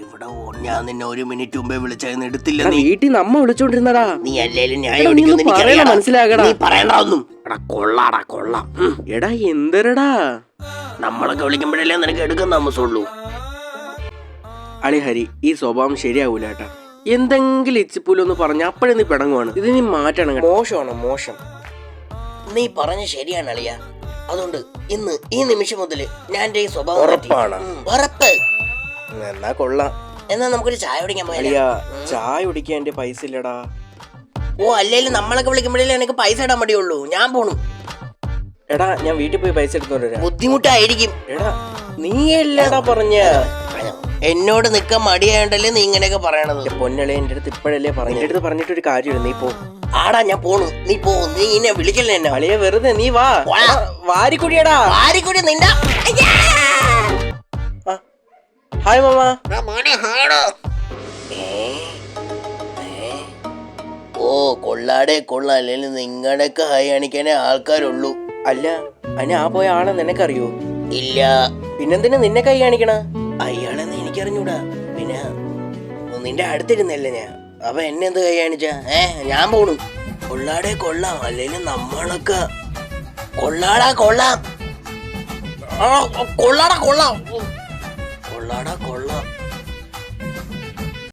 ഇവിടെ ഞാൻ നിന്നെ 1 മിനിറ്റ് മുമ്പേ വിളിച്ചായിരുന്നു, എടുത്തില്ല. നീ വീട്ടിൽ നമ്മ വിളിച്ചോണ്ടിരുന്നടാ. നീ അല്ലേലും മനസ്സിലാകടാ. നീ പറയണ്ട ഒന്നും. എടാ കൊള്ളാടാ കൊള്ളാം. എടാ എന്തരടാ, നമ്മളൊക്കെ വിളിക്കുമ്പോഴല്ലേ നിനക്ക് എടുക്കാൻ താമസമുള്ളൂ. അളി ഹരി, ഈ സ്വഭാവം ശരിയാവൂല ഏട്ടാ. എന്തെങ്കിലും ഇച്ചിപ്പൂലൊന്ന് പറഞ്ഞ അപ്പഴേ നീ പിടങ്ങുവാണ്. ഇത് നീ മാറ്റണം. മോശമാണ് മോശം. നീ പറഞ്ഞ ശരിയാണ് അളിയ. അതുകൊണ്ട് ഇന്ന് ഈ നിമിഷം മുതല് ഞാൻ എന്റെ ഈ സ്വഭാവം ഉറപ്പാണ്. ഉറപ്പ്. എന്നാ കൊള്ളാം. എന്നാ നമുക്കൊരു ചായ കുടിക്കാൻ പോയാലോ? അളിയാ, ചായ കുടിക്കാൻ എന്റെ പൈസ ഇല്ലടാ. ഓ അല്ലേലും നമ്മളൊക്കെ വിളിക്കുമ്പോഴല്ലേ എനിക്ക് പൈസ ഇടാൻ മടിയുള്ളൂ. ഞാൻ പോണു. എടാ ഞാൻ വീട്ടിൽ പോയി പൈസ എടുത്തോണ്ട് വരാം. ബുദ്ധിമുട്ടായിരിക്കും. എടാ നീ അല്ലടാ പറഞ്ഞ, എന്നോട് നിക്കാൻ മടിയായോണ്ടല്ലേ നീ ഇങ്ങനെയൊക്കെ പറയണത്. പൊന്നളെ എന്റെ അടുത്ത് ഇപ്പഴല്ലേ പറഞ്ഞു. എന്റെ അടുത്ത് പറഞ്ഞിട്ടൊരു കാര്യമില്ല. നീ പോ. ആടാ ഞാൻ പോണു. നീ പോ. നീ ഇന്നെ വിളിക്കല്ലേ എന്നെ. അളിയ വെറുതെ നീ വാ. വാരിക്കുടിയടാ. വാരിക്കുടി നിന്റെ. ഹായ് മാമാ. ഓ കൊള്ളാടേ കൊള്ളാം. അല്ലെങ്കിൽ നിങ്ങളുടെയൊക്കെ ഹായ് കാണിക്കാനേ ആൾക്കാരുള്ളൂ. അല്ല അതിന് ആ പോയ ആളെ നിനക്കറിയോ? ഇല്ല. പിന്നെന്തിനാ നിന്നെ കൈ കാണിക്കണ? അയാളെന്ന് എനിക്കറിഞ്ഞൂടാ. പിന്നെ നിന്റെ അടുത്തിരുന്നല്ലേ ഞാൻ. അപ്പൊ എന്നെ എന്ത് കൈ കാണിച്ച? ഞാൻ പോണു. കൊള്ളാടേ കൊള്ളാം. അല്ലെങ്കിൽ നമ്മളൊക്കെ കൊള്ളാടാ കൊള്ളാം. കൊള്ളാടാ കൊള്ളാം. കൊള്ളാടാ കൊള്ളാം.